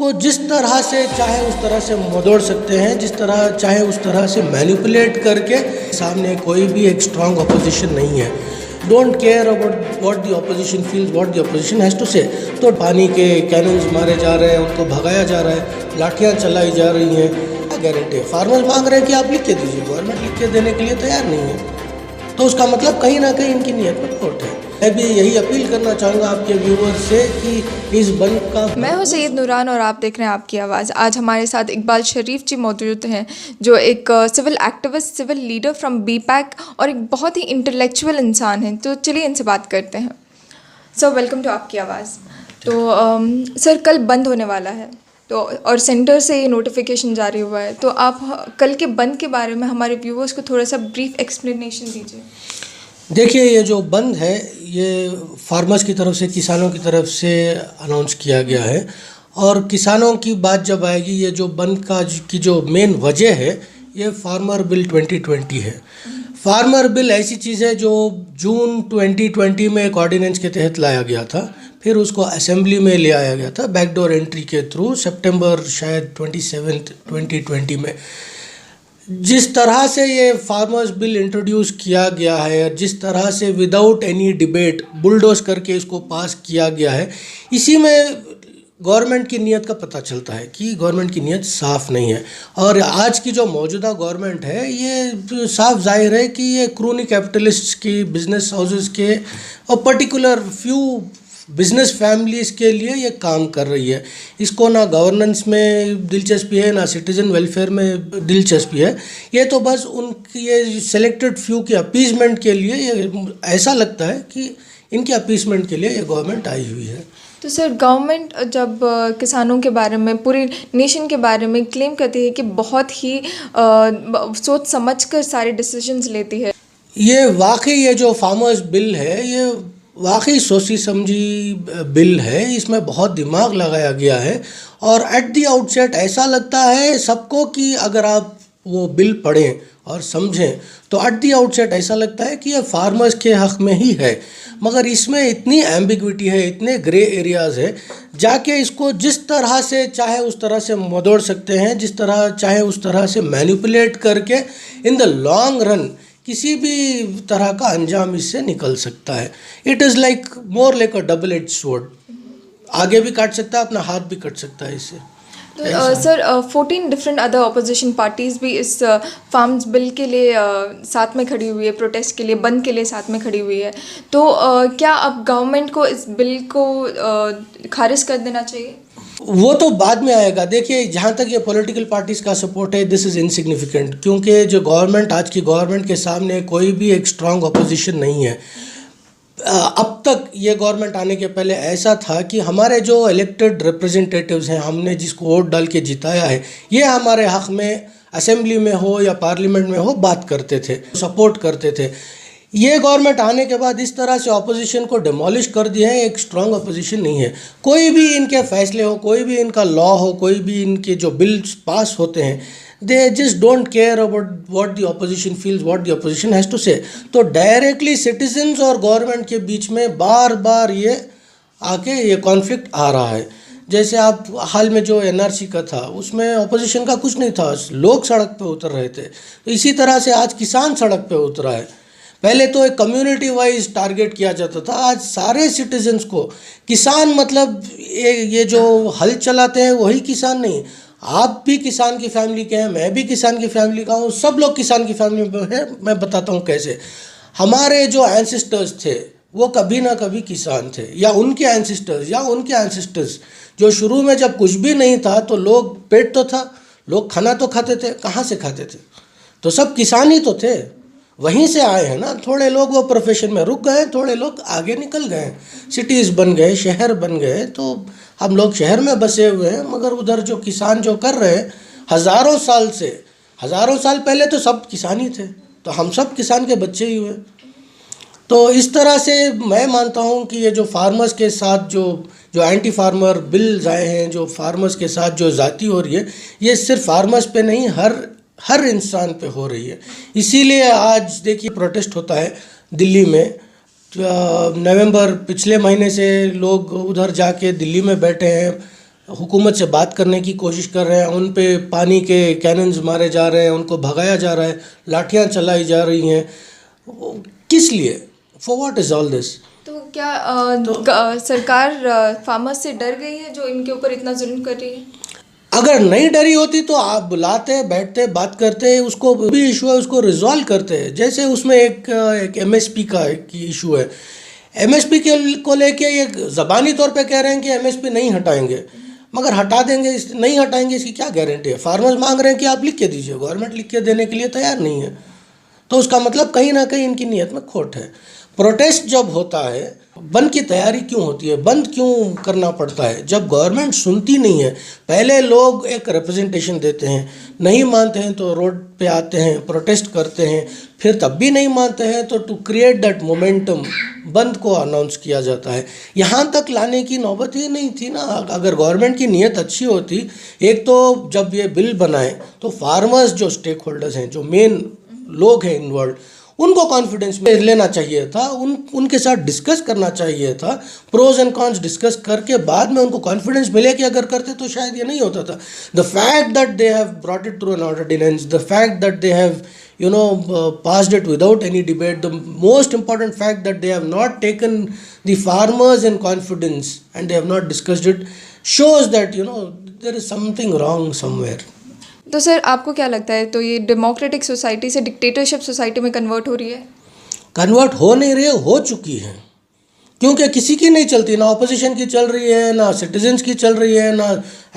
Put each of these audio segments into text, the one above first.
इसको जिस तरह से चाहे उस तरह से मोड़ सकते हैं, जिस तरह चाहे उस तरह से मैनिपुलेट करके। सामने कोई भी एक स्ट्रांग अपोजिशन नहीं है। Don't care about what the opposition feels, what the opposition has to say. तो पानी के कैनन्स मारे जा रहे हैं, उनको भगाया जा रहा है, लाठियाँ चलाई जा रही हैं। क्या गारंटी है? फार्मर्स मांग रहे हैं कि आप लिख के दीजिए, गवर्नमेंट लिख के देने के लिए तैयार नहीं है। तो उसका मतलब कहीं ना कहीं इनकी नीयत में खोट है। मैं भी यही अपील करना चाहूँगा आपके व्यूअर से कि इस बंद का। मैं हूँ सैयद नूरान और आप देख रहे हैं आपकी आवाज़। आज हमारे साथ इकबाल शरीफ जी मौजूद हैं, जो एक civil activist, civil leader from BPAC और एक बहुत ही इंटेलेक्चुअल इंसान हैं। तो चलिए इनसे बात करते हैं। सर, वेलकम टू आपकी आवाज़। तो सर, कल बंद होने वाला है, तो और सेंटर से ये नोटिफिकेशन जारी हुआ है, तो आप कल के बंद के बारे में हमारे व्यूअर्स को थोड़ा सा ब्रीफ एक्सप्लेनेशन दीजिए। देखिए, ये जो बंद है ये फार्मर्स की तरफ से, किसानों की तरफ से अनाउंस किया गया है। और किसानों की बात जब आएगी, ये जो बंद की जो मेन वजह है, ये फार्मर बिल 2020 है। फार्मर बिल ऐसी चीज़ है जो जून 2020 में एक ऑर्डिनेंस के तहत लाया गया था, फिर उसको असेंबली में ले आया गया था बैकडोर एंट्री के थ्रू, सितंबर शायद 27 2020 में। जिस तरह से ये फार्मर्स बिल इंट्रोड्यूस किया गया है, जिस तरह से विदाउट एनी डिबेट बुलडोज करके इसको पास किया गया है, इसी में गवर्नमेंट की नीयत का पता चलता है कि गवर्नमेंट की नीयत साफ़ नहीं है। और आज की जो मौजूदा गवर्नमेंट है, ये साफ जाहिर है कि ये क्रूनी कैपिटलिस्ट्स की, बिजनेस हाउसेस के और पर्टिकुलर फ्यू बिजनेस फैमिलीज़ के लिए ये काम कर रही है। इसको ना गवर्नेंस में दिलचस्पी है, ना सिटीज़न वेलफेयर में दिलचस्पी है। ये तो बस उनकी ये सेलेक्टेड फ्यू की अपीजमेंट के लिए, ये ऐसा लगता है कि इनके अपीजमेंट के लिए ये गवर्नमेंट आई हुई है। तो सर, गवर्नमेंट जब किसानों के बारे में, पूरे नेशन के बारे में क्लेम करती है कि बहुत ही सोच समझ कर सारे डिसीजंस लेती है, ये वाकई ये जो फार्मर्स बिल है, ये वाकई सोची समझी बिल है। इसमें बहुत दिमाग लगाया गया है और एट दी आउटसेट ऐसा लगता है सबको कि अगर आप वो बिल पढ़ें और समझें तो एट दी आउटसेट ऐसा लगता है कि ये फार्मर्स के हक़ में ही है। मगर इसमें इतनी एम्बिग्विटी है, इतने ग्रे एरियाज़ है, जाके इसको जिस तरह से चाहे उस तरह से मोड़ सकते हैं, जिस तरह चाहे उस तरह से मैनिपुलेट करके इन द लॉन्ग रन किसी भी तरह का अंजाम इससे निकल सकता है। It is like more like a double edge sword. आगे भी काट सकता है, अपना हाथ भी कट सकता है इससे। तो sir, 14 different other opposition parties भी इस फार्म्स बिल के लिए साथ में खड़ी हुई है, प्रोटेस्ट के लिए, बंद के लिए साथ में खड़ी हुई है। तो क्या अब गवर्नमेंट को इस बिल को खारिज कर देना चाहिए? वो तो बाद में आएगा। देखिए, जहाँ तक ये पॉलिटिकल पार्टीज़ का सपोर्ट है, दिस इज़ इनसिग्निफिकेंट, क्योंकि जो गवर्नमेंट, आज की गवर्नमेंट के सामने कोई भी एक स्ट्रांग अपोजिशन नहीं है। अब तक ये गवर्नमेंट आने के पहले ऐसा था कि हमारे जो इलेक्टेड रिप्रेजेंटेटिव्स हैं, हमने जिसको वोट डाल के जिताया है, ये हमारे हक़ में असेंबली में हो या पार्लियामेंट में हो बात करते थे, सपोर्ट करते थे। ये गवर्नमेंट आने के बाद इस तरह से अपोजिशन को डिमोलिश कर दिया है। एक स्ट्रांग अपोजिशन नहीं है। कोई भी इनके फैसले हो, कोई भी इनका लॉ हो, कोई भी इनके जो बिल्स पास होते हैं, they just don't care about what the opposition feels, what the opposition has to say. तो डायरेक्टली सिटीजन्स और गवर्नमेंट के बीच में बार बार ये आके ये कॉन्फ्लिक्ट आ रहा है। जैसे आप हाल में जो एनआरसी का था, उसमें अपोजिशन का कुछ नहीं था, लोग सड़क पे उतर रहे थे। तो इसी तरह से आज किसान सड़क पे उतरा है। पहले तो एक कम्युनिटी वाइज टारगेट किया जाता था, आज सारे सिटीजन्स को। किसान मतलब ये जो हल चलाते हैं वही किसान नहीं, आप भी किसान की फैमिली के हैं, मैं भी किसान की फैमिली का हूँ, सब लोग किसान की फैमिली में हैं। मैं बताता हूँ कैसे। हमारे जो एंसेस्टर्स थे वो कभी ना कभी किसान थे, या उनके एंसेस्टर्स जो शुरू में जब कुछ भी नहीं था तो लोग, पेट तो था, लोग खाना तो खाते थे, कहाँ से खाते थे? तो सब किसान ही तो थे, वहीं से आए हैं ना। थोड़े लोग वो प्रोफेशन में रुक गए, थोड़े लोग आगे निकल गए, सिटीज़ बन गए, शहर बन गए, तो हम लोग शहर में बसे हुए हैं। मगर उधर जो किसान जो कर रहे हैं, हज़ारों साल पहले तो सब किसान ही थे, तो हम सब किसान के बच्चे ही हुए। तो इस तरह से मैं मानता हूँ कि ये जो फार्मर्स के साथ जो एंटी फार्मर बिल्स आए हैं, जो फार्मर्स के साथ जो ज़्यादती हो रही है, ये सिर्फ फार्मर्स पे नहीं, हर इंसान पे हो रही है। इसीलिए आज देखिए प्रोटेस्ट होता है दिल्ली में। नवंबर पिछले महीने से लोग उधर जाके दिल्ली में बैठे हैं, हुकूमत से बात करने की कोशिश कर रहे हैं, उन पे पानी के कैनन्स मारे जा रहे हैं, उनको भगाया जा रहा है, लाठियाँ चलाई जा रही हैं। किस लिए? For what is all this? तो क्या सरकार फार्मर्स से डर गई है जो इनके ऊपर इतना जुल्म कर रही है? अगर नहीं डरी होती तो आप बुलाते, बैठते, बात करते, उसको भी इशू है उसको रिजॉल्व करते हैं। जैसे उसमें एक एमएसपी का एक इशू है, एमएसपी के को लेके ये ज़बानी तौर पे कह रहे हैं कि एमएसपी नहीं हटाएंगे, मगर हटा देंगे, नहीं हटाएंगे इसकी क्या गारंटी है? फार्मर्स मांग रहे हैं कि आप लिख के दीजिए, गवर्नमेंट लिख के देने के लिए तैयार नहीं है, तो उसका मतलब कहीं ना कहीं इनकी नीयत में खोट है। प्रोटेस्ट जब होता है, बंद की तैयारी क्यों होती है, बंद क्यों करना पड़ता है? जब गवर्नमेंट सुनती नहीं है, पहले लोग एक रिप्रेजेंटेशन देते हैं, नहीं मानते हैं तो रोड पे आते हैं, प्रोटेस्ट करते हैं, फिर तब भी नहीं मानते हैं तो टू क्रिएट दैट मोमेंटम बंद को अनाउंस किया जाता है। यहाँ तक लाने की नौबत ही नहीं थी ना। अगर गवर्नमेंट की नीयत अच्छी होती, एक तो जब ये बिल बनाए तो फार्मर्स जो स्टेक होल्डर्स हैं, जो मेन लोग हैं इन्वॉल्व, उनको कॉन्फिडेंस में लेना चाहिए था, उनके साथ डिस्कस करना चाहिए था, प्रोज एंड कॉन्स डिस्कस करके बाद में उनको कॉन्फिडेंस मिले कि अगर करते तो शायद ये नहीं होता था। The fact that they have brought it through an ordinance, the fact that they have passed it without any debate, the most important fact that they have not taken the farmers in confidence and they have not discussed it shows that there is something wrong somewhere. तो sir आपको क्या लगता है, तो ये democratic society से dictatorship society में convert हो रही है? कन्वर्ट हो नहीं रही है, हो चुकी है, क्योंकि किसी की नहीं चलती, ना ऑपोजिशन की चल रही है, ना सिटीजन्स की चल रही है, ना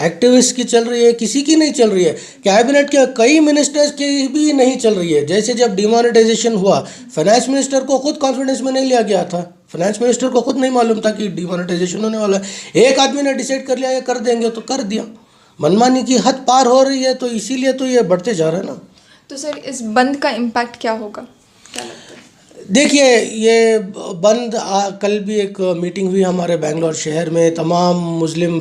एक्टिविस्ट की चल रही है, किसी की नहीं चल रही है। कैबिनेट के कई मिनिस्टर्स की भी नहीं चल रही है। जैसे जब डिमोनेटाइजेशन हुआ, फाइनेंस मिनिस्टर को खुद कॉन्फिडेंस में नहीं लिया गया था, फाइनेंस मिनिस्टर को खुद नहीं मालूम था कि डिमोनेटाइजेशन होने वाला है। एक आदमी ने डिसाइड कर लिया ये कर देंगे तो कर दिया। मनमानी की हद पार हो रही है, तो इसीलिए तो ये बढ़ते जा रहा है ना। तो सर इस बंद का इम्पैक्ट क्या होगा, क्या लगता है? देखिए, ये बंद कल भी एक मीटिंग हुई हमारे बेंगलोर शहर में, तमाम मुस्लिम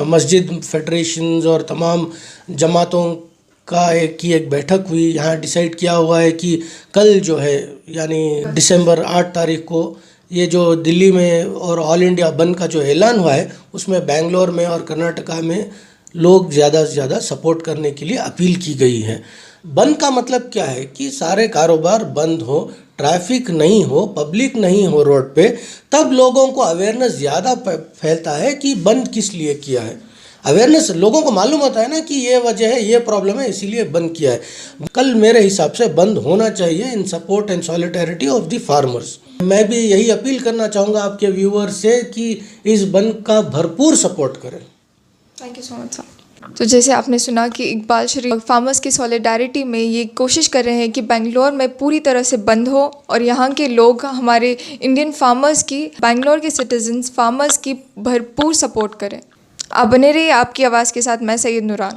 मस्जिद फेडरेशंस और तमाम जमातों की एक बैठक हुई। यहाँ डिसाइड किया हुआ है कि कल जो है, यानी दिसंबर 8 तारीख को, ये जो दिल्ली में और ऑल इंडिया बंद का जो ऐलान हुआ है, उसमें बेंगलोर में और कर्नाटका में लोग ज़्यादा से ज़्यादा सपोर्ट करने के लिए अपील की गई है। बंद का मतलब क्या है कि सारे कारोबार बंद हो, ट्रैफिक नहीं हो, पब्लिक नहीं हो रोड पे, तब लोगों को अवेयरनेस ज़्यादा फैलता है कि बंद किस लिए किया है। अवेयरनेस लोगों को मालूम होता है ना कि ये वजह है, ये प्रॉब्लम है, इसीलिए बंद किया है। कल मेरे हिसाब से बंद होना चाहिए इन support and solidarity of the farmers. मैं भी यही अपील करना चाहूँगा आपके व्यूअर्स से कि इस बंद का भरपूर सपोर्ट करें। Thank you so much sir. तो जैसे आपने सुना कि इकबाल शरीफ फार्मर्स की सॉलिडारिटी में ये कोशिश कर रहे हैं कि बेंगलोर में पूरी तरह से बंद हो और यहाँ के लोग, हमारे इंडियन फार्मर्स की, बेंगलोर के सिटीजन्स फार्मर्स की भरपूर सपोर्ट करें। आप बने रहिए आपकी आवाज़ के साथ। मैं सैयद नूरान।